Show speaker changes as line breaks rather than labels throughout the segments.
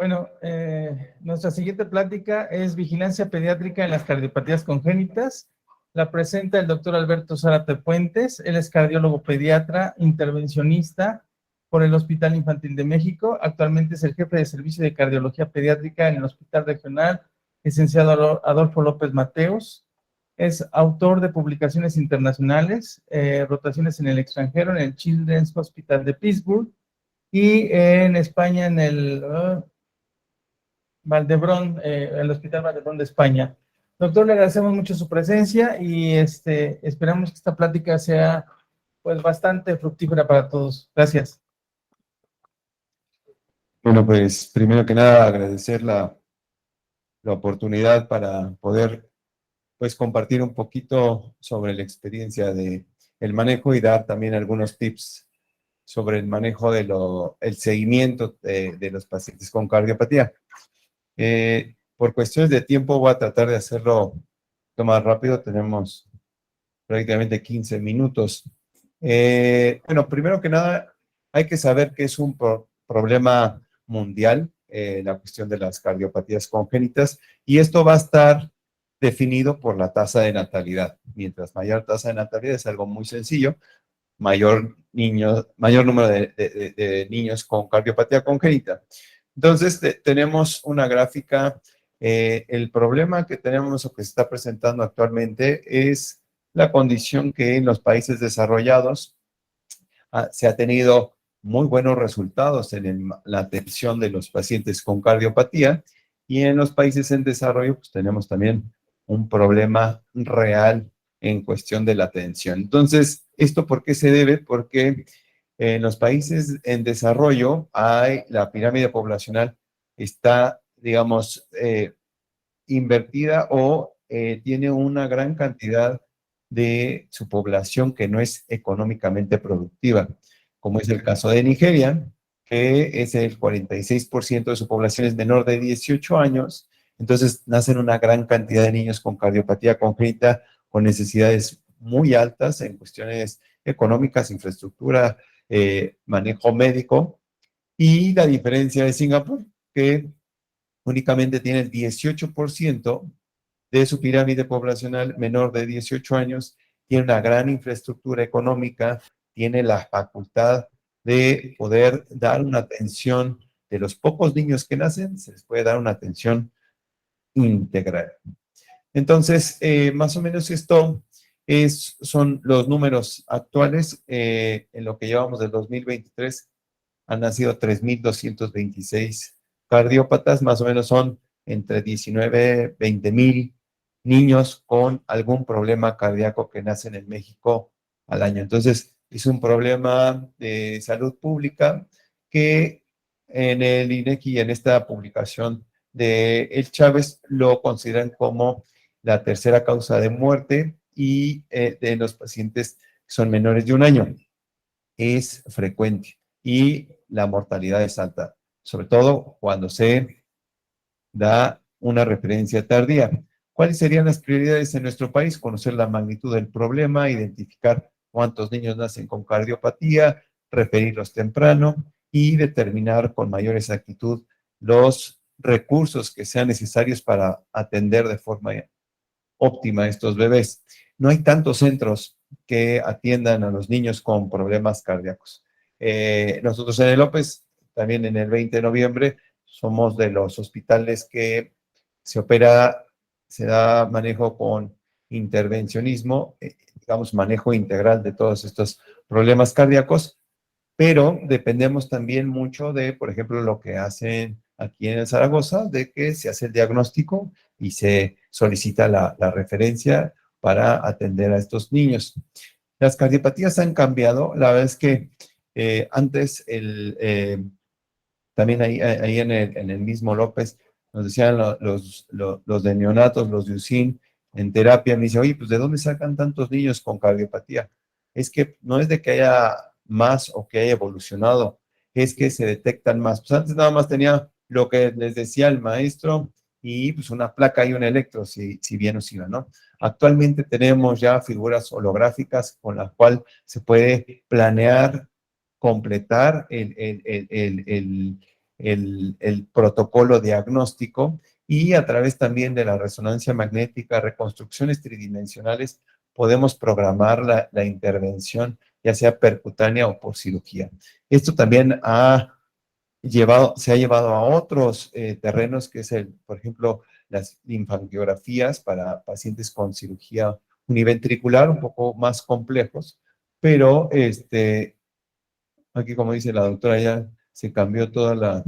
Bueno, nuestra siguiente plática es Vigilancia Pediátrica en las Cardiopatías Congénitas. La presenta el doctor Alberto Zárate Puentes. Él es cardiólogo pediatra, intervencionista por el Hospital Infantil de México. Actualmente es el jefe de servicio de cardiología pediátrica en el Hospital Regional Licenciado Adolfo López Mateos. Es autor de publicaciones internacionales, rotaciones en el extranjero, en el Children's Hospital de Pittsburgh y en España en el Valdebrón, el Hospital Valdebrón de España. Doctor, le agradecemos mucho su presencia y esperamos que esta plática sea pues bastante fructífera para todos. Gracias.
Bueno, pues primero que nada agradecer la oportunidad para poder pues compartir un poquito sobre la experiencia de el manejo y dar también algunos tips sobre el manejo de el seguimiento de los pacientes con cardiopatía. Por cuestiones de tiempo voy a tratar de hacerlo lo más rápido, tenemos prácticamente 15 minutos. Bueno, primero que nada hay que saber que es un problema mundial, la cuestión de las cardiopatías congénitas, y esto va a estar definido por la tasa de natalidad. Mientras mayor tasa de natalidad es algo muy sencillo, mayor número de niños con cardiopatía congénita. Entonces, tenemos una gráfica. El problema que tenemos o que se está presentando actualmente es la condición que en los países desarrollados se ha tenido muy buenos resultados en la atención de los pacientes con cardiopatía, y en los países en desarrollo pues tenemos también un problema real en cuestión de la atención. Entonces, ¿esto por qué se debe? Porque en los países en desarrollo la pirámide poblacional está, digamos, invertida o tiene una gran cantidad de su población que no es económicamente productiva, como es el caso de Nigeria, que es el 46% de su población es menor de 18 años, entonces nacen una gran cantidad de niños con cardiopatía congénita, con necesidades muy altas en cuestiones económicas, infraestructura, manejo médico, y la diferencia de Singapur, que únicamente tiene el 18% de su pirámide poblacional menor de 18 años, tiene una gran infraestructura económica, tiene la facultad de poder dar una atención de los pocos niños que nacen, se les puede dar una atención integral. Entonces, más o menos esto son los números actuales. En lo que llevamos del 2023 han nacido 3,226 cardiópatas, más o menos son entre 19, 20 mil niños con algún problema cardíaco que nacen en México al año. Entonces, es un problema de salud pública que en el INEGI y en esta publicación de El Chávez lo consideran como la tercera causa de muerte y de los pacientes que son menores de un año. Es frecuente y la mortalidad es alta, sobre todo cuando se da una referencia tardía. ¿Cuáles serían las prioridades en nuestro país? Conocer la magnitud del problema, identificar cuántos niños nacen con cardiopatía, referirlos temprano y determinar con mayor exactitud los recursos que sean necesarios para atender de forma óptima a estos bebés. No hay tantos centros que atiendan a los niños con problemas cardíacos. Nosotros en el López, también en el 20 de noviembre, somos de los hospitales que se da manejo con intervencionismo, digamos, manejo integral de todos estos problemas cardíacos, pero dependemos también mucho de, por ejemplo, lo que hacen aquí en Zaragoza, de que se hace el diagnóstico y se solicita la referencia para atender a estos niños. Las cardiopatías han cambiado, la verdad es que antes también ahí en el mismo López nos decían los de neonatos, los de UCIN, en terapia, me dice, oye, pues ¿de dónde sacan tantos niños con cardiopatía? Es que no es de que haya más o que haya evolucionado, es que se detectan más. Pues antes nada más tenía lo que les decía el maestro y pues una placa y un electro, si bien os iba, ¿no? Actualmente tenemos ya figuras holográficas con las cuales se puede planear, completar el protocolo diagnóstico y a través también de la resonancia magnética, reconstrucciones tridimensionales, podemos programar la intervención, ya sea percutánea o por cirugía. Esto también se ha llevado a otros terrenos, que es por ejemplo, las linfangiografías para pacientes con cirugía univentricular, un poco más complejos, pero aquí como dice la doctora, ya se cambió toda la...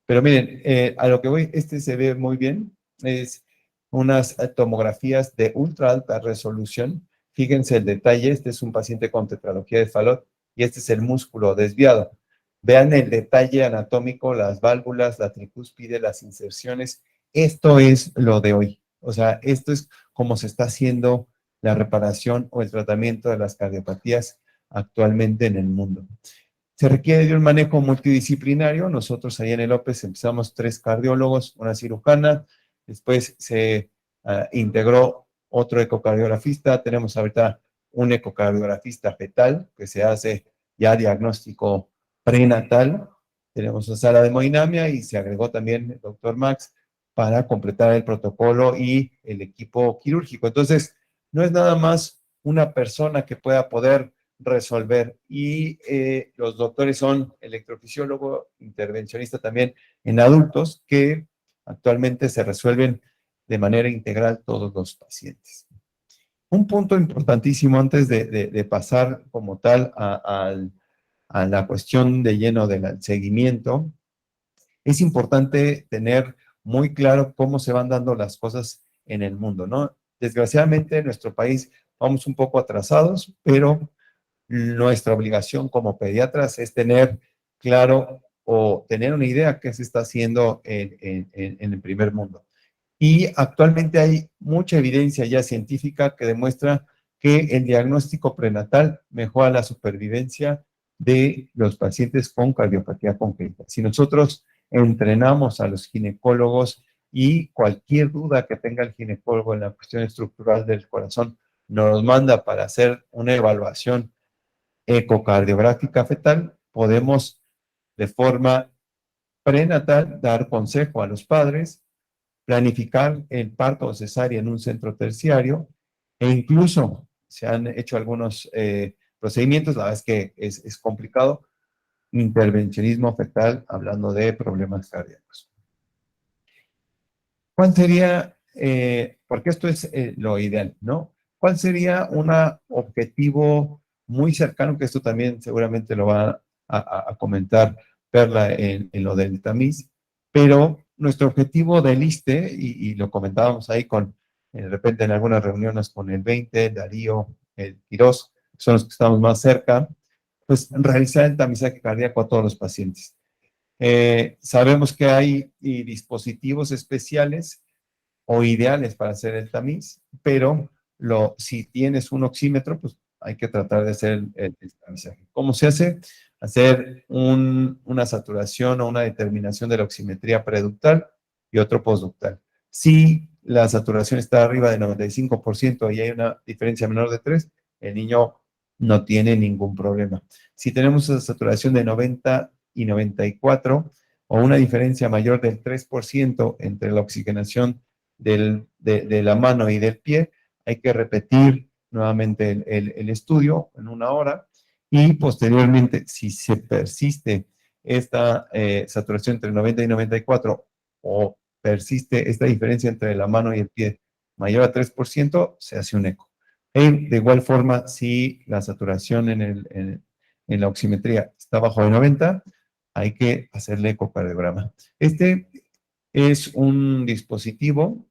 Pero miren, a lo que voy, se ve muy bien, es unas tomografías de ultra alta resolución. Fíjense el detalle, este es un paciente con tetralogía de Fallot y este es el músculo desviado. Vean el detalle anatómico, las válvulas, la tricúspide, las inserciones. Esto es lo de hoy. O sea, esto es como se está haciendo la reparación o el tratamiento de las cardiopatías actualmente en el mundo. Se requiere de un manejo multidisciplinario. Nosotros ahí en el López empezamos 3 cardiólogos, una cirujana, después se integró otro ecocardiografista. Tenemos ahorita un ecocardiografista fetal que se hace ya diagnóstico prenatal. Tenemos una sala de hemodinamia y se agregó también el doctor Max para completar el protocolo y el equipo quirúrgico. Entonces, no es nada más una persona que pueda poder resolver. Y los doctores son electrofisiólogo, intervencionista también en adultos, que actualmente se resuelven de manera integral todos los pacientes. Un punto importantísimo antes de pasar como tal a la cuestión de lleno del seguimiento, es importante tener muy claro cómo se van dando las cosas en el mundo, ¿no? Desgraciadamente en nuestro país vamos un poco atrasados, pero nuestra obligación como pediatras es tener claro o tener una idea qué se está haciendo en el primer mundo. Y actualmente hay mucha evidencia ya científica que demuestra que el diagnóstico prenatal mejora la supervivencia de los pacientes con cardiopatía congénita. Si nosotros entrenamos a los ginecólogos y cualquier duda que tenga el ginecólogo en la cuestión estructural del corazón, nos manda para hacer una evaluación ecocardiográfica fetal, podemos de forma prenatal dar consejo a los padres, planificar el parto o cesárea en un centro terciario e incluso se han hecho algunos procedimientos, la verdad es que es complicado, intervencionismo fetal hablando de problemas cardíacos. ¿Cuál sería, porque esto es lo ideal, ¿no? ¿Cuál sería un objetivo muy cercano, que esto también seguramente lo va a comentar Perla en lo del tamiz, pero nuestro objetivo del ISSSTE, y lo comentábamos ahí de repente en algunas reuniones con el 20, Darío, el Quirós, son los que estamos más cerca, pues realizar el tamizaje cardíaco a todos los pacientes. Sabemos que hay dispositivos especiales o ideales para hacer el tamiz, pero si tienes un oxímetro, pues hay que tratar de hacer el tamizaje. ¿Cómo se hace? Hacer una saturación o una determinación de la oximetría preductal y otro postductal. Si la saturación está arriba de 95% y hay una diferencia menor de 3, el niño no tiene ningún problema. Si tenemos esa saturación de 90 y 94 o una diferencia mayor del 3% entre la oxigenación de la mano y del pie, hay que repetir nuevamente el estudio en 1 hora y posteriormente, si se persiste esta saturación entre 90 y 94 o persiste esta diferencia entre la mano y el pie mayor a 3%, se hace un eco. De igual forma, si la saturación en la oximetría está bajo de 90, hay que hacerle ecocardiograma. Este es un dispositivo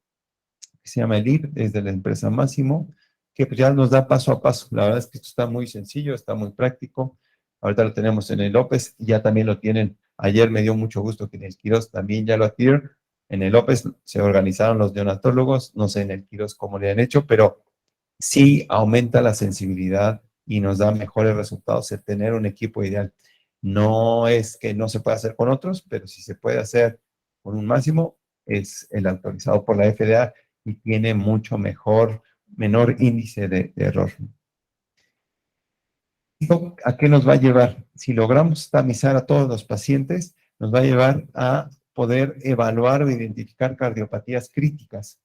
que se llama ELIP, es de la empresa Máximo, que pues ya nos da paso a paso. La verdad es que esto está muy sencillo, está muy práctico. Ahorita lo tenemos en el López, y ya también lo tienen. Ayer me dio mucho gusto que en el Quirós también ya lo adquirieron. En el López se organizaron los neonatólogos, no sé en el Quirós cómo le han hecho, pero sí aumenta la sensibilidad y nos da mejores resultados el tener un equipo ideal. No es que no se pueda hacer con otros, pero si se puede hacer con un Máximo, es el autorizado por la FDA y tiene mucho menor índice de error. ¿A qué nos va a llevar? Si logramos tamizar a todos los pacientes, nos va a llevar a poder evaluar o identificar cardiopatías críticas.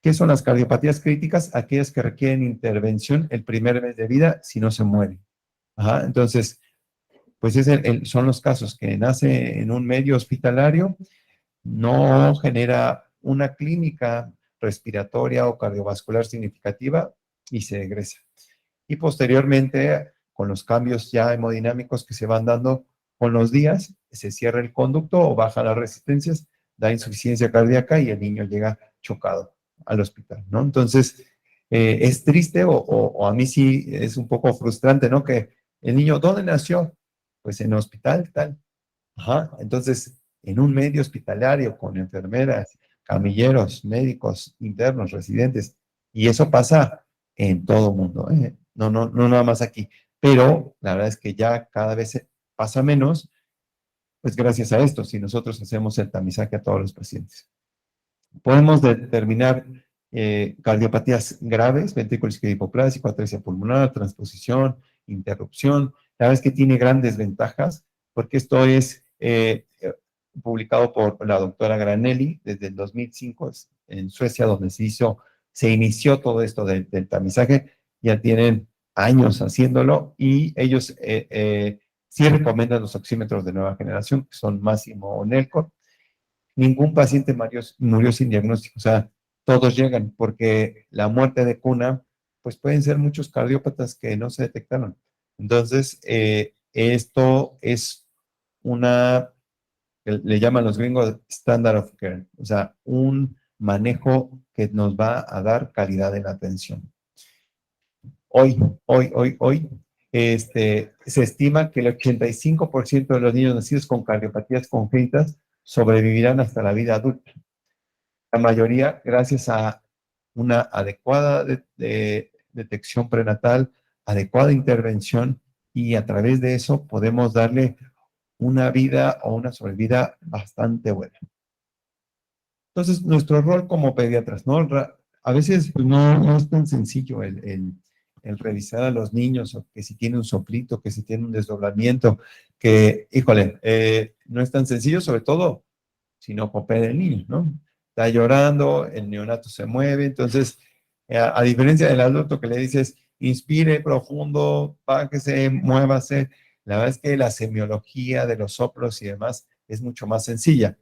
¿Qué son las cardiopatías críticas? Aquellas que requieren intervención el primer mes de vida si no se muere. Ajá, entonces, pues son los casos que nace en un medio hospitalario, no genera una clínica respiratoria o cardiovascular significativa y se egresa. Y posteriormente, con los cambios ya hemodinámicos que se van dando con los días, se cierra el conducto o baja las resistencias, da insuficiencia cardíaca y el niño llega chocado al hospital, ¿no? Entonces, es triste o a mí sí es un poco frustrante, ¿no? Que el niño, ¿dónde nació? Pues en el hospital, tal. Ajá, entonces, en un medio hospitalario con enfermeras, camilleros, médicos internos, residentes, y eso pasa en todo el mundo, ¿eh? No nada más aquí. Pero la verdad es que ya cada vez pasa menos, pues gracias a esto, si nosotros hacemos el tamizaje a todos los pacientes. Podemos determinar cardiopatías graves, ventrículo isquémico hipoplásico, atresia pulmonar, transposición, interrupción. La verdad es que tiene grandes ventajas, porque esto es publicado por la doctora Granelli desde el 2005 en Suecia, donde se inició todo esto del tamizaje. Ya tienen años haciéndolo y ellos sí recomiendan los oxímetros de nueva generación, que son Masimo o Nelcor. Ningún paciente murió sin diagnóstico, o sea, todos llegan, porque la muerte de cuna, pues pueden ser muchos cardiópatas que no se detectaron. Entonces, esto es le llaman los gringos standard of care, o sea, un manejo que nos va a dar calidad en la atención. Hoy, se estima que el 85% de los niños nacidos con cardiopatías congénitas sobrevivirán hasta la vida adulta. La mayoría gracias a una adecuada detección prenatal, adecuada intervención, y a través de eso podemos darle una vida o una sobrevida bastante buena. Entonces, nuestro rol como pediatras, ¿no? A veces pues, no es tan sencillo el revisar a los niños, o que si tiene un soplito, que si tiene un desdoblamiento, que, híjole, no es tan sencillo, sobre todo si no coopera el niño, ¿no? Está llorando, el neonato se mueve, entonces, a diferencia del adulto que le dices, inspire profundo, páguese, muévase, la verdad es que la semiología de los soplos y demás es mucho más sencilla.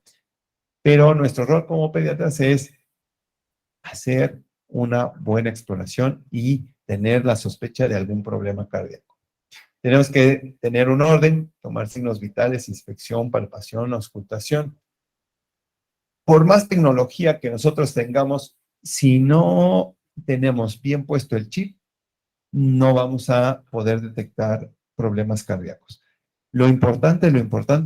Pero nuestro rol como pediatras es hacer una buena exploración y tener la sospecha de algún problema cardíaco. Tenemos que tener un orden, tomar signos vitales, inspección, palpación, auscultación. Por más tecnología que nosotros tengamos, si no tenemos bien puesto el chip, no vamos a poder detectar problemas cardíacos. Lo importante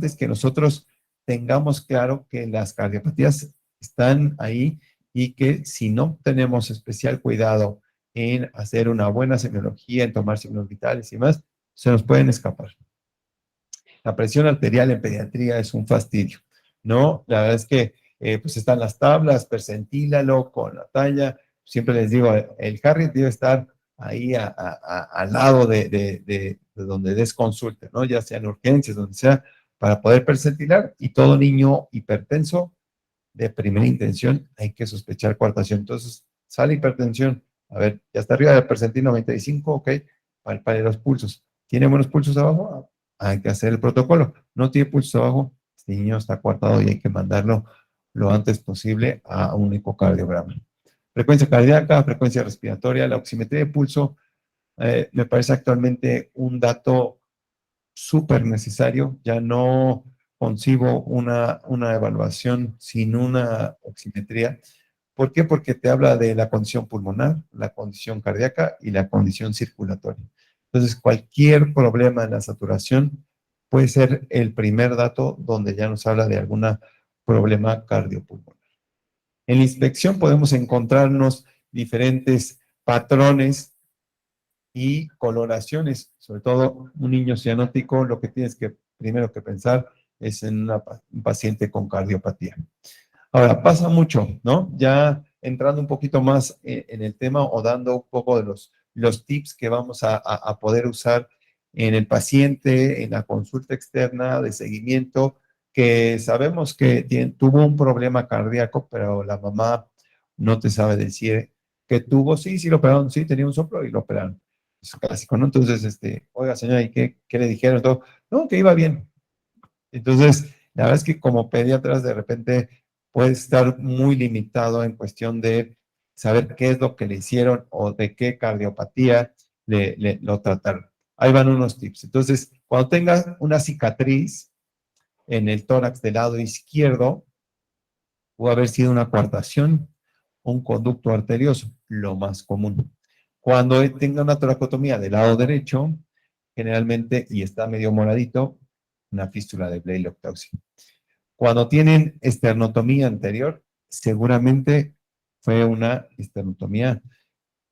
es que nosotros tengamos claro que las cardiopatías están ahí y que si no tenemos especial cuidado en hacer una buena semiología, en tomar signos vitales y más, se nos pueden escapar. La presión arterial en pediatría es un fastidio, ¿no? La verdad es que pues están las tablas, percentílalo con la talla. Siempre les digo, el Harriet debe estar ahí al lado de donde des consulta, ¿no? Ya sea en urgencias, donde sea, para poder percentilar. Y todo niño hipertenso de primera intención hay que sospechar coartación. Entonces, sale hipertensión. A ver, ya está arriba del percentil 95, ok, palpale los pulsos. ¿Tiene buenos pulsos abajo? Hay que hacer el protocolo. No tiene pulsos abajo, este niño está coartado y hay que mandarlo lo antes posible a un ecocardiograma. Frecuencia cardíaca, frecuencia respiratoria, la oximetría de pulso, me parece actualmente un dato súper necesario. Ya no concibo una evaluación sin una oximetría. ¿Por qué? Porque te habla de la condición pulmonar, la condición cardíaca y la condición circulatoria. Entonces, cualquier problema en la saturación puede ser el primer dato donde ya nos habla de algún problema cardiopulmonar. En la inspección podemos encontrarnos diferentes patrones y coloraciones, sobre todo un niño cianótico, lo que tienes que primero que pensar es en un paciente con cardiopatía. Ahora, pasa mucho, ¿no? Ya entrando un poquito más en el tema o dando un poco de los tips que vamos a poder usar en el paciente, en la consulta externa de seguimiento, que sabemos que tuvo un problema cardíaco, pero la mamá no te sabe decir que tuvo, sí lo operaron, sí, tenía un soplo y lo operaron. Es clásico, ¿no? Entonces, oiga, señora, ¿y qué le dijeron? Todo, no, que iba bien. Entonces, la verdad es que como pediatras de repente puedes estar muy limitado en cuestión de saber qué es lo que le hicieron o de qué cardiopatía lo trataron. Ahí van unos tips. Entonces, cuando tengas una cicatriz en el tórax del lado izquierdo, puede haber sido una coartación, un conducto arterioso, lo más común. Cuando tenga una toracotomía del lado derecho, generalmente, y está medio moradito, una fístula de Blay-Loctausia. Cuando tienen esternotomía anterior, seguramente fue una esternotomía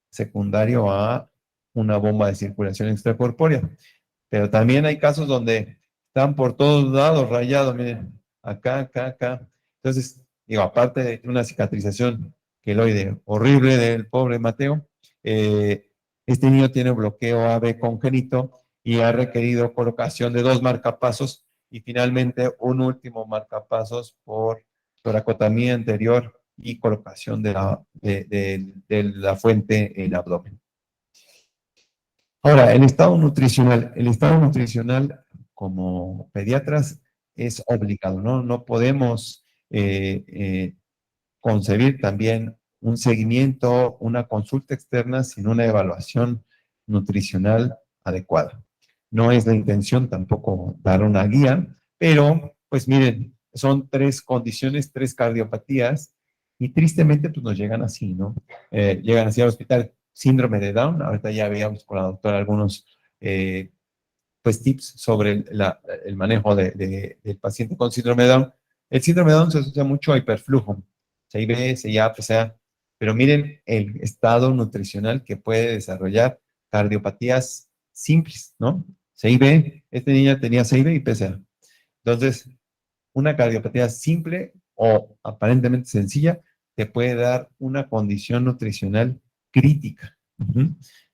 secundario a una bomba de circulación extracorpórea. Pero también hay casos donde están por todos lados rayados, miren, acá. Entonces, digo, aparte de una cicatrización queloide horrible del pobre Mateo, este niño tiene bloqueo AB congénito y ha requerido colocación de 2 marcapasos y finalmente un último marcapasos por toracotomía anterior y colocación de la fuente en el abdomen. Ahora, el estado nutricional. El estado nutricional, como pediatras, es obligado, ¿no? No podemos concebir también un seguimiento, una consulta externa sin una evaluación nutricional adecuada. No es la intención tampoco dar una guía, pero pues miren, son 3 condiciones, 3 cardiopatías y tristemente pues nos llegan así, ¿no? Llegan así al hospital. Síndrome de Down, ahorita ya veíamos con la doctora algunos pues tips sobre el manejo del paciente con síndrome de Down. El síndrome de Down se asocia mucho a hiperflujo, CIB, CIA, PSA, pero miren el estado nutricional que puede desarrollar cardiopatías simples, ¿no? CIB, esta niña tenía CIB y PSA. Entonces, una cardiopatía simple o aparentemente sencilla te puede dar una condición nutricional crítica,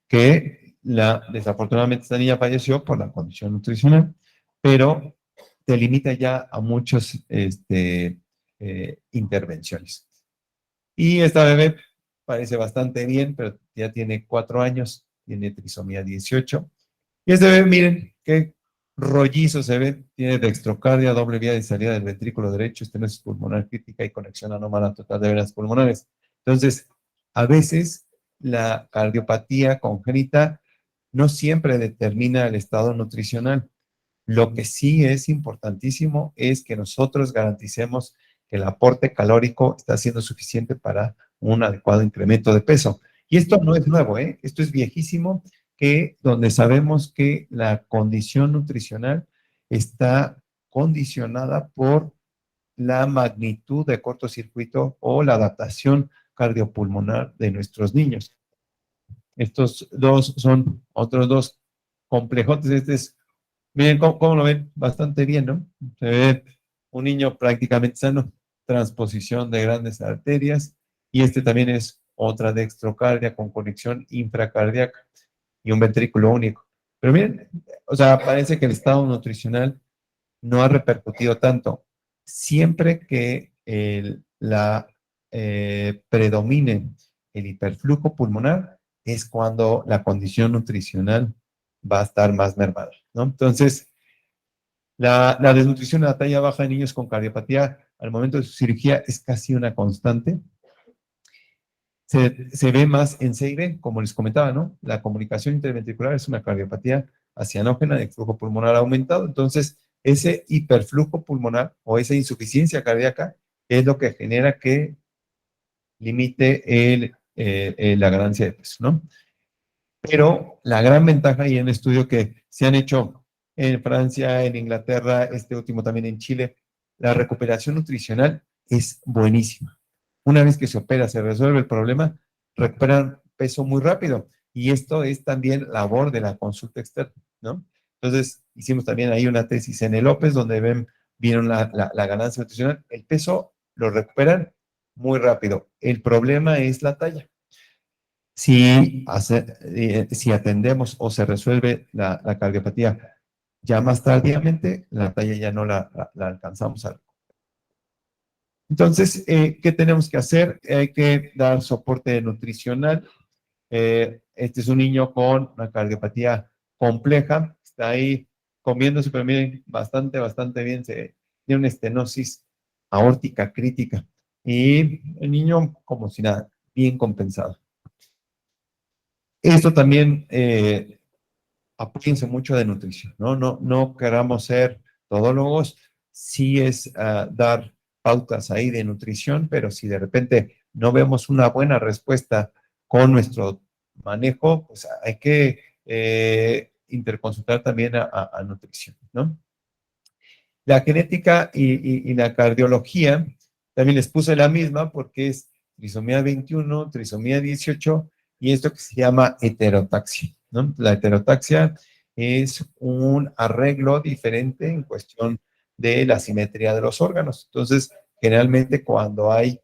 que desafortunadamente esta niña falleció por la condición nutricional, pero te limita ya a muchas intervenciones. Y esta bebé parece bastante bien, pero ya tiene 4 años, tiene trisomía 18. Y este bebé, miren, qué rollizo se ve, tiene dextrocardia, doble vía de salida del ventrículo derecho, estenosis pulmonar crítica y conexión anómala total de venas pulmonares. Entonces, a veces la cardiopatía congénita no siempre determina el estado nutricional. Lo que sí es importantísimo es que nosotros garanticemos que el aporte calórico está siendo suficiente para un adecuado incremento de peso. Y esto no es nuevo, ¿eh? Esto es viejísimo, que donde sabemos que la condición nutricional está condicionada por la magnitud de cortocircuito o la adaptación cardiopulmonar de nuestros niños. Estos dos son otros 2 complejotes. Este es, miren cómo lo ven, bastante bien, ¿no? Se ve un niño prácticamente sano, transposición de grandes arterias, y este también es otra dextrocardia con conexión infracardíaca y un ventrículo único. Pero miren, o sea, parece que el estado nutricional no ha repercutido tanto. Siempre que predomine el hiperflujo pulmonar, es cuando la condición nutricional va a estar más mermada, ¿no? Entonces, la desnutrición a la talla baja de niños con cardiopatía al momento de su cirugía es casi una constante. Se ve más en CIB, como les comentaba, ¿no? La comunicación interventricular es una cardiopatía acianógena de flujo pulmonar aumentado. Entonces, ese hiperflujo pulmonar o esa insuficiencia cardíaca es lo que genera que limite la ganancia de peso, ¿no? Pero la gran ventaja, y en el estudio que se han hecho en Francia, en Inglaterra, este último también en Chile, la recuperación nutricional es buenísima. Una vez que se opera, se resuelve el problema, recuperan peso muy rápido. Y esto es también labor de la consulta externa, ¿no? Entonces, hicimos también ahí una tesis en el López, donde vieron la ganancia nutricional. El peso lo recuperan muy rápido. El problema es la talla. Si atendemos o se resuelve la cardiopatía Ya más tardíamente, la talla ya no la alcanzamos a. Entonces, ¿qué tenemos que hacer? Hay que dar soporte nutricional. Este es un niño con una cardiopatía compleja, está ahí comiéndose, pero miren, bastante bien, tiene una estenosis aórtica crítica. Y el niño, como si nada, bien compensado. Esto también, apóyense mucho de nutrición, ¿no? No queramos ser todólogos, sí es dar pautas ahí de nutrición, pero si de repente no vemos una buena respuesta con nuestro manejo, pues hay que interconsultar también a nutrición, ¿no? La genética y la cardiología, también les puse la misma porque es trisomía 21, trisomía 18 y esto que se llama heterotaxia, ¿no? La heterotaxia es un arreglo diferente en cuestión de la simetría de los órganos. Entonces, generalmente cuando hay,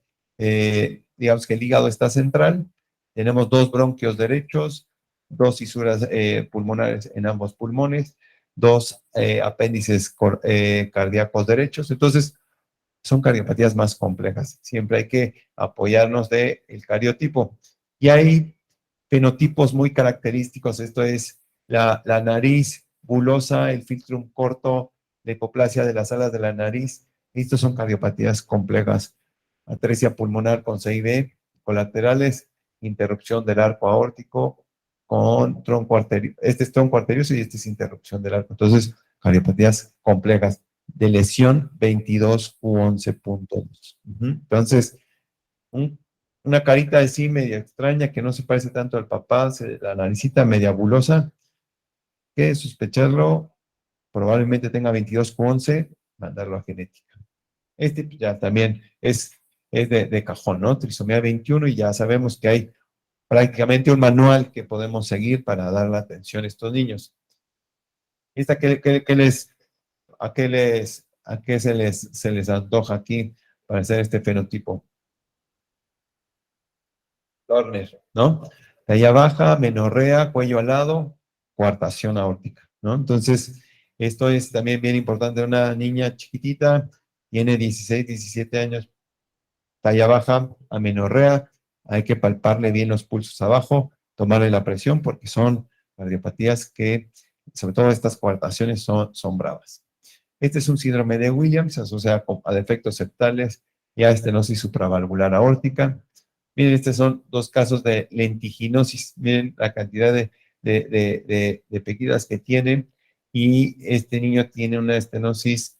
digamos que el hígado está central, tenemos dos bronquios derechos, dos fisuras pulmonares en ambos pulmones, dos apéndices cardíacos derechos. Entonces, son cardiopatías más complejas. Siempre hay que apoyarnos del cariotipo. Y hay fenotipos muy característicos. Esto es la nariz bulosa, el filtrum corto, la hipoplasia de las alas de la nariz. Estos son cardiopatías complejas. Atresia pulmonar con CIB, colaterales, interrupción del arco aórtico con tronco arterioso. Este es tronco arterioso y este es interrupción del arco. Entonces, cardiopatías complejas de lesión 22 u 11.2. Entonces, una carita así media extraña que no se parece tanto al papá, la naricita media bulosa, que sospecharlo, probablemente tenga 22 u 11, mandarlo a genética. Este ya también es de cajón, ¿no? Trisomía 21 y ya sabemos que hay prácticamente un manual que podemos seguir para dar la atención a estos niños. ¿Esta a qué se les antoja aquí para hacer este fenotipo? Turner, ¿no? Talla baja, menorrea, cuello alado, coartación aórtica, ¿no? Entonces, esto es también bien importante. Una niña chiquitita, tiene 16, 17 años, talla baja, amenorrea, hay que palparle bien los pulsos abajo, tomarle la presión porque son cardiopatías que, sobre todo estas coartaciones, son bravas. Este es un síndrome de Williams, se asocia a defectos septales y a estenosis supravalvular aórtica. Miren, estos son dos casos de lentiginosis. Miren la cantidad de pequidas que tienen. Y este niño tiene una estenosis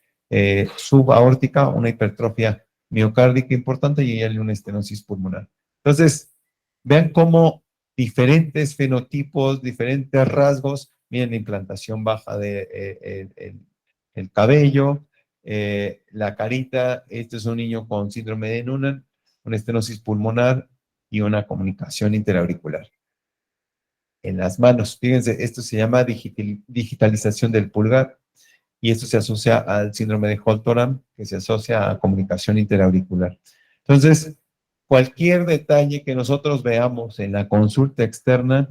subaórtica, una hipertrofia miocárdica importante y hay una estenosis pulmonar. Entonces, vean cómo diferentes fenotipos, diferentes rasgos. Miren la implantación baja de el cabello, la carita. Este es un niño con síndrome de Noonan, una estenosis pulmonar y una comunicación interauricular. En las manos, fíjense, esto se llama digitalización del pulgar y esto se asocia al síndrome de Holt-Oram, que se asocia a comunicación interauricular. Entonces, cualquier detalle que nosotros veamos en la consulta externa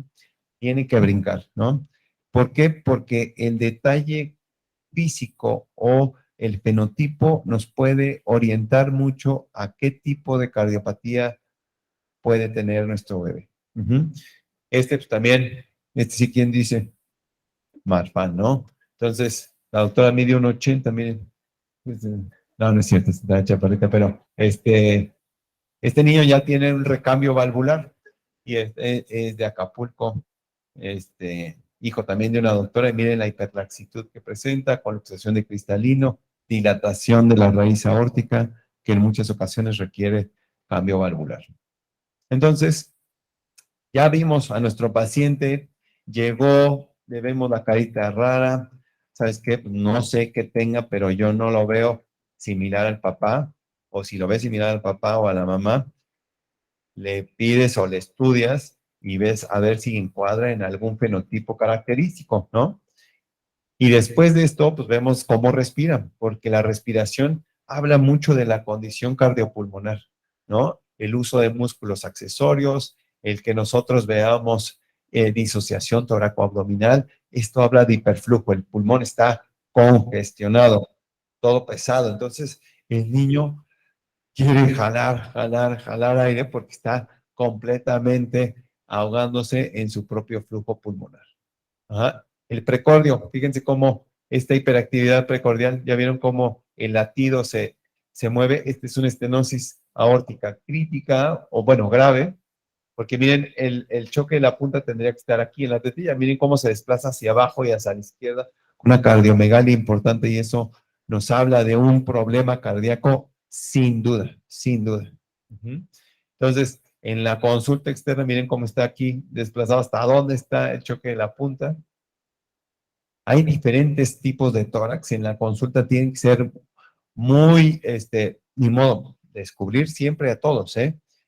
tiene que brincar, ¿no? ¿Por qué? Porque el detalle físico o el fenotipo nos puede orientar mucho a qué tipo de cardiopatía puede tener nuestro bebé. Este pues, también, este sí, ¿quién dice? Marfan, ¿no? Entonces, la doctora mide 1.80, miren. No, no es cierto, está chaparrita, pero este niño ya tiene un recambio valvular y es de Acapulco, hijo también de una doctora, y miren la hiperlaxitud que presenta, colapsación de cristalino, dilatación de la raíz aórtica, que en muchas ocasiones requiere cambio valvular. Entonces, ya vimos a nuestro paciente, llegó, le vemos la carita rara, ¿sabes qué? Pues no sé qué tenga, pero yo no lo veo similar al papá, o si lo ves similar al papá o a la mamá, le pides o le estudias y ves a ver si encuadra en algún fenotipo característico, ¿no? Y después de esto, pues vemos cómo respiran, porque la respiración habla mucho de la condición cardiopulmonar, ¿no? El uso de músculos accesorios, el que nosotros veamos disociación toracoabdominal. Esto habla de hiperflujo, el pulmón está congestionado, todo pesado. Entonces, el niño quiere jalar aire porque está completamente ahogándose en su propio flujo pulmonar. Ajá. El precordio, fíjense cómo esta hiperactividad precordial, ya vieron cómo el latido se mueve. Esta es una estenosis aórtica crítica o, bueno, grave, porque miren, el choque de la punta tendría que estar aquí en la tetilla. Miren cómo se desplaza hacia abajo y hacia la izquierda. Una cardiomegalia importante y eso nos habla de un problema cardíaco sin duda, sin duda. Entonces, en la consulta externa, miren cómo está aquí desplazado, hasta dónde está el choque de la punta. Hay diferentes tipos de tórax. En la consulta tienen que ser muy, ni modo, descubrir siempre a todos,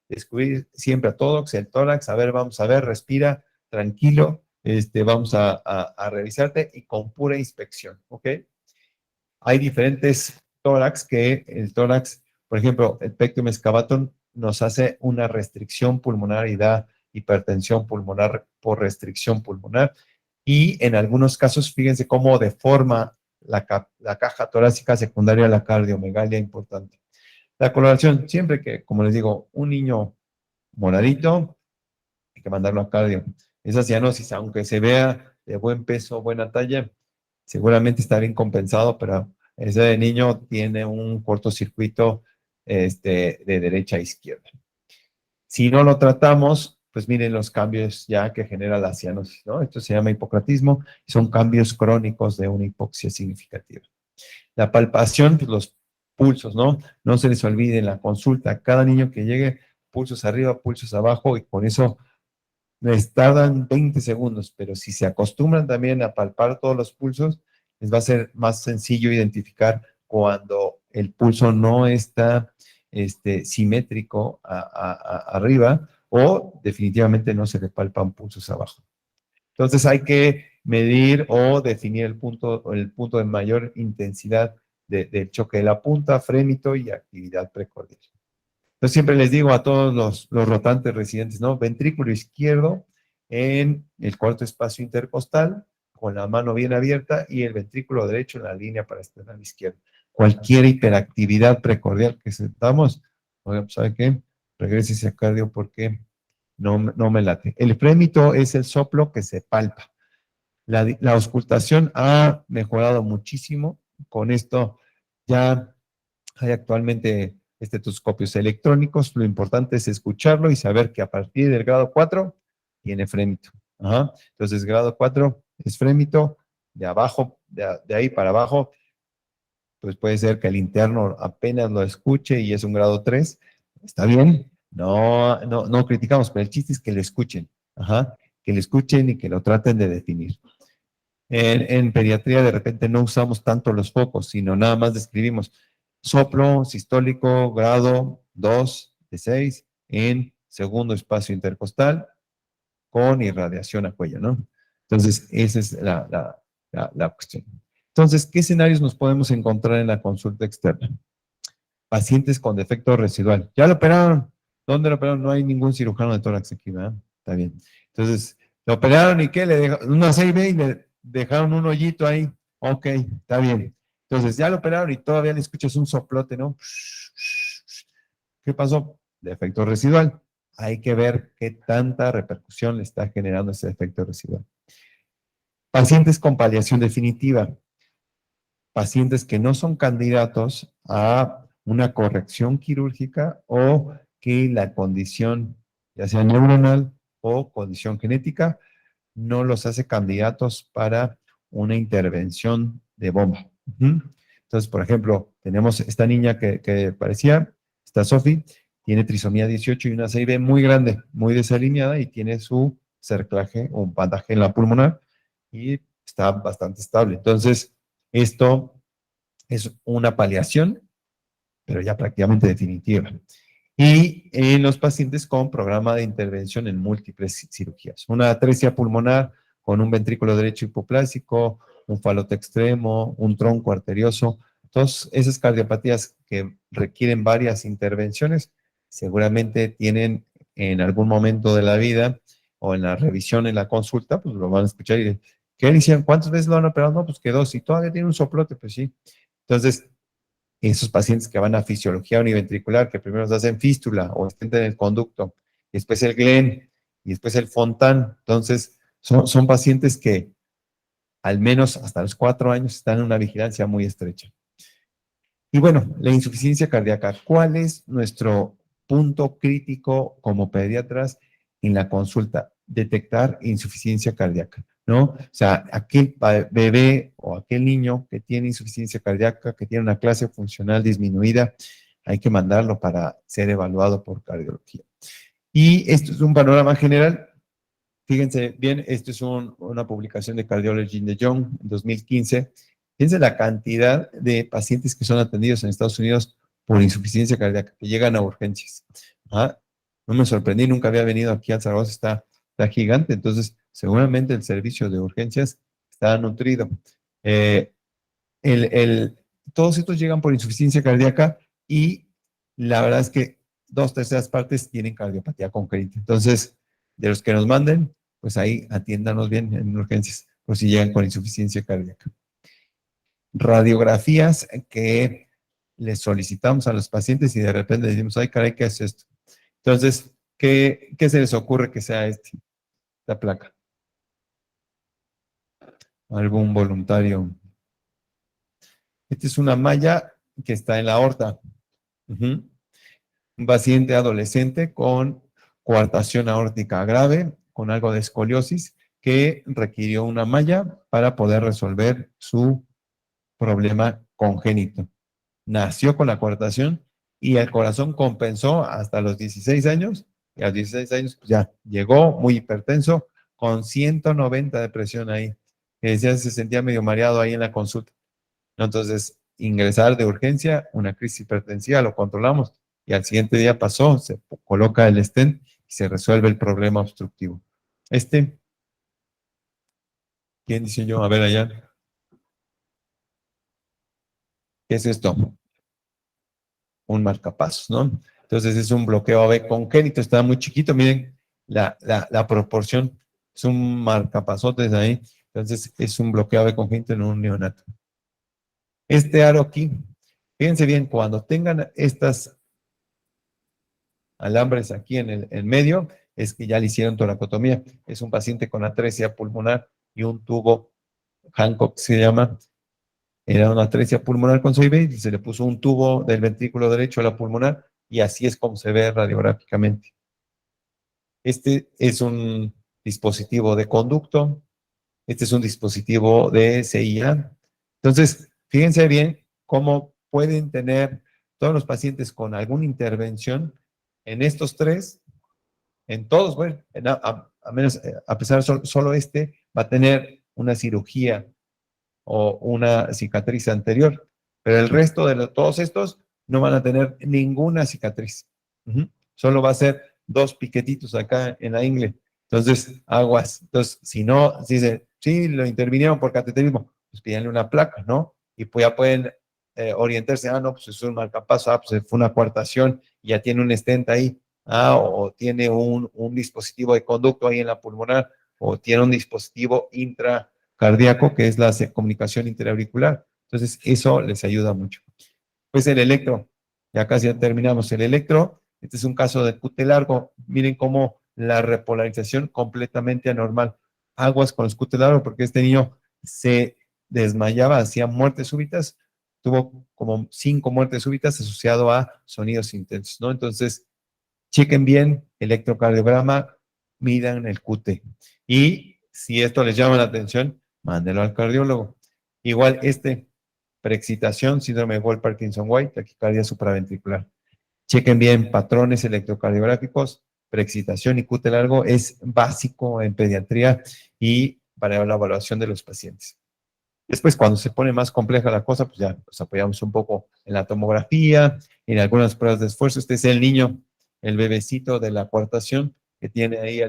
descubrir siempre a todos el tórax. A ver, vamos a ver, respira, tranquilo, vamos a revisarte y con pura inspección, ¿ok? Hay diferentes tórax el tórax, por ejemplo, el pectum excavatum nos hace una restricción pulmonar y da hipertensión pulmonar por restricción pulmonar. Y en algunos casos, fíjense cómo deforma la caja torácica secundaria a la cardiomegalia importante. La coloración, siempre que, como les digo, un niño moradito, hay que mandarlo a cardio. Esa cianosis, aunque se vea de buen peso, buena talla, seguramente está bien compensado, pero ese niño tiene un cortocircuito de derecha a izquierda. Si no lo tratamos, pues miren los cambios ya que genera la cianosis, ¿no? Esto se llama hipocratismo, son cambios crónicos de una hipoxia significativa. La palpación, pues los pulsos, ¿no? No se les olvide en la consulta, cada niño que llegue, pulsos arriba, pulsos abajo, y con eso les tardan 20 segundos, pero si se acostumbran también a palpar todos los pulsos, les va a ser más sencillo identificar cuando el pulso no está simétrico arriba o definitivamente no se le palpan pulsos abajo. Entonces hay que medir o definir el punto de mayor intensidad del choque de la punta, frémito y actividad precordial. Entonces siempre les digo a todos los rotantes residentes, ¿no? Ventrículo izquierdo en el cuarto espacio intercostal, con la mano bien abierta, y el ventrículo derecho en la línea parasternal izquierda. Cualquier hiperactividad precordial que sentamos, oigan, ¿sabe qué? Regrese a cardio porque no me late. El frémito es el soplo que se palpa. La auscultación ha mejorado muchísimo. Con esto ya hay actualmente estetoscopios electrónicos. Lo importante es escucharlo y saber que a partir del grado 4 tiene frémito. Ajá. Entonces, grado 4 es frémito. De abajo, de ahí para abajo, pues puede ser que el interno apenas lo escuche y es un grado 3. Está bien. No criticamos, pero el chiste es que lo escuchen. Ajá. Que lo escuchen y que lo traten de definir. En pediatría de repente no usamos tanto los focos, sino nada más describimos soplo sistólico grado 2 de 6 en segundo espacio intercostal con irradiación a cuello, ¿no? Entonces, esa es la cuestión. Entonces, ¿qué escenarios nos podemos encontrar en la consulta externa? Pacientes con defecto residual. ¿Ya lo operaron? ¿Dónde lo operaron? No hay ningún cirujano de tórax aquí, ¿verdad? Está bien. Entonces, ¿lo operaron y qué? Le dejaron una 6B y le dejaron un hoyito ahí. Ok, está bien. Entonces, ya lo operaron y todavía le escuchas un soplote, ¿no? ¿Qué pasó? Defecto residual. Hay que ver qué tanta repercusión le está generando ese defecto residual. Pacientes con paliación definitiva. Pacientes que no son candidatos a una corrección quirúrgica o que la condición, ya sea neuronal o condición genética, no los hace candidatos para una intervención de bomba. Entonces, por ejemplo, tenemos esta niña que parecía, esta Sophie, tiene trisomía 18 y una 6B muy grande, muy desalineada y tiene su cerclaje o un bandaje en la pulmonar y está bastante estable. Entonces, esto es una paliación, pero ya prácticamente definitiva. Y en los pacientes con programa de intervención en múltiples cirugías. Una atresia pulmonar con un ventrículo derecho hipoplásico, un falote extremo, un tronco arterioso. Todas esas cardiopatías que requieren varias intervenciones seguramente tienen en algún momento de la vida o en la revisión en la consulta, pues lo van a escuchar y ¿qué le hicieron? ¿Cuántas veces lo han operado? No, pues que dos, y todavía tiene un soplote, pues sí. Entonces, esos pacientes que van a fisiología univentricular, que primero se hacen fístula o estén en el conducto, y después el Glenn, y después el Fontan, entonces son pacientes que al menos hasta los 4 años están en una vigilancia muy estrecha. Y bueno, la insuficiencia cardíaca. ¿Cuál es nuestro punto crítico como pediatras en la consulta? Detectar insuficiencia cardíaca, ¿no? O sea, aquel bebé o aquel niño que tiene insuficiencia cardíaca, que tiene una clase funcional disminuida, hay que mandarlo para ser evaluado por cardiología. Y esto es un panorama general. Fíjense bien, esto es una publicación de Cardiology in the Young en 2015. Fíjense la cantidad de pacientes que son atendidos en Estados Unidos por insuficiencia cardíaca, que llegan a urgencias. ¿Ah? No me sorprendí, nunca había venido aquí a Zaragoza, está gigante, entonces seguramente el servicio de urgencias está nutrido. Eh, el, el, Todos estos llegan por insuficiencia cardíaca y la verdad es que 2/3 partes tienen cardiopatía congénita. Entonces, de los que nos manden, pues ahí atiéndanos bien en urgencias, por si llegan con insuficiencia cardíaca. Radiografías que les solicitamos a los pacientes y de repente decimos, ay, caray, ¿qué es esto? Entonces, ¿qué se les ocurre que sea esta placa? Algún voluntario. Esta es una malla que está en la aorta. Un paciente adolescente con coartación aórtica grave, con algo de escoliosis, que requirió una malla para poder resolver su problema congénito. Nació con la coartación y el corazón compensó hasta los 16 años, y a los 16 años pues ya llegó muy hipertenso, con 190 de presión ahí, que decía se sentía medio mareado ahí en la consulta. Entonces, ingresar de urgencia, una crisis hipertensiva, lo controlamos y al siguiente día pasó, se coloca el stent y se resuelve el problema obstructivo. ¿Quién dice yo? A ver allá. ¿Qué es esto? Un marcapasos, ¿no? Entonces es un bloqueo AB congénito, está muy chiquito, miren la proporción, es un marcapasotes ahí, entonces es un bloqueo AB congénito en un neonato. Este aro aquí, fíjense bien, cuando tengan estas alambres aquí en el medio, es que ya le hicieron toracotomía. Es un paciente con atresia pulmonar y un tubo, Hancock se llama, era una atresia pulmonar con SOIB y se le puso un tubo del ventrículo derecho a la pulmonar y así es como se ve radiográficamente. Este es un dispositivo de conducto, este es un dispositivo de CIA. Entonces, fíjense bien cómo pueden tener todos los pacientes con alguna intervención en estos tres, en todos, bueno, a menos, a pesar de solo este, va a tener una cirugía o una cicatriz anterior, pero el resto de todos estos no van a tener ninguna cicatriz. Solo va a ser 2 piquetitos acá en la ingle. Entonces, aguas. Entonces, si no, si dice, sí, lo intervinieron por cateterismo, pues pídanle una placa, ¿no? Y pues ya pueden orientarse, no, pues es un marcapaso, pues fue una coartación, y ya tiene un stent ahí, o tiene un dispositivo de conducto ahí en la pulmonar, o tiene un dispositivo intracardíaco, que es la comunicación interauricular. Entonces, eso les ayuda mucho. Pues el electro, ya casi ya terminamos. El electro, este es un caso de QT largo. Miren cómo la repolarización completamente anormal. Aguas con los QT largo, porque este niño se desmayaba, hacía muertes súbitas, tuvo como 5 muertes súbitas asociado a sonidos intensos, ¿no? Entonces, chequen bien electrocardiograma, midan el QT. Y si esto les llama la atención, mándenlo al cardiólogo. Igual preexcitación, síndrome de Wolff-Parkinson-White, taquicardia supraventricular. Chequen bien patrones electrocardiográficos, preexcitación y QT largo es básico en pediatría y para la evaluación de los pacientes. Después, cuando se pone más compleja la cosa, pues ya nos apoyamos un poco en la tomografía, en algunas pruebas de esfuerzo. Este es el niño, el bebecito de la coartación que tiene ahí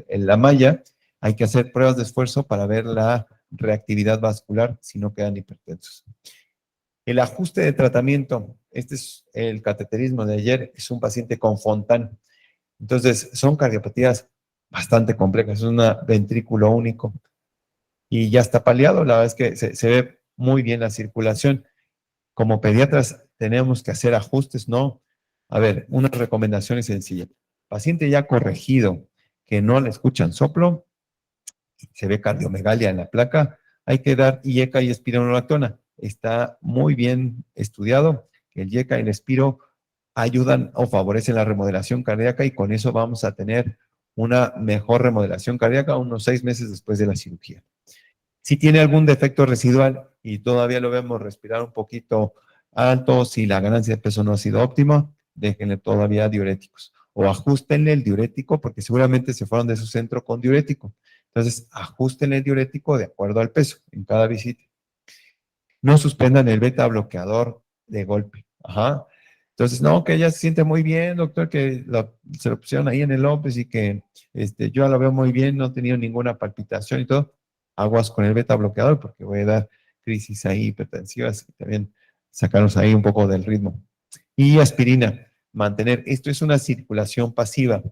la malla. Hay que hacer pruebas de esfuerzo para ver la reactividad vascular si no quedan hipertensos. El ajuste de tratamiento, este es el cateterismo de ayer, es un paciente con Fontan. Entonces, son cardiopatías bastante compleja, es un ventrículo único y ya está paliado, la verdad es que se ve muy bien la circulación. Como pediatras tenemos que hacer ajustes, ¿no? A ver, unas recomendaciones sencillas. Paciente ya corregido, que no le escuchan soplo, se ve cardiomegalia en la placa, hay que dar IECA y espironolactona. Está muy bien estudiado que el IECA y el espiro ayudan o favorecen la remodelación cardíaca y con eso vamos a tener una mejor remodelación cardíaca unos 6 meses después de la cirugía. Si tiene algún defecto residual y todavía lo vemos respirar un poquito alto, si la ganancia de peso no ha sido óptima, déjenle todavía diuréticos o ajustenle el diurético porque seguramente se fueron de su centro con diurético. Entonces, ajustenle el diurético de acuerdo al peso en cada visita. No suspendan el beta bloqueador de golpe. Ajá. Entonces, no, que ella se siente muy bien, doctor, que se lo pusieron ahí en el López y que yo la veo muy bien, no he tenido ninguna palpitación y todo. Aguas con el beta bloqueador porque voy a dar crisis ahí hipertensivas y también sacarnos ahí un poco del ritmo. Y aspirina, mantener. Esto es una circulación pasiva.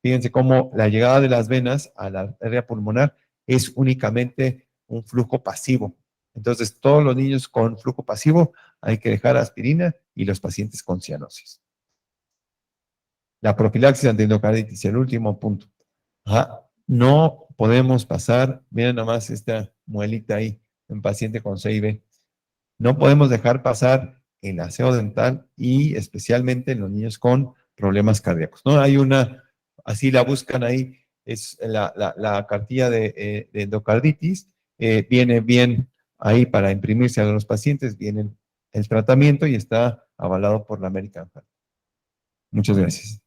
Fíjense cómo la llegada de las venas a la arteria pulmonar es únicamente un flujo pasivo. Entonces, todos los niños con flujo pasivo hay que dejar aspirina y los pacientes con cianosis. La profilaxis ante endocarditis, el último punto. Ajá. No podemos pasar, miren nomás esta muelita ahí, en paciente con CIB. No podemos dejar pasar el aseo dental y especialmente en los niños con problemas cardíacos. ¿No? Hay una, así la buscan ahí, es la cartilla de endocarditis, viene bien ahí para imprimirse a los pacientes, viene el tratamiento y está avalado por la American Heart. Muchas gracias.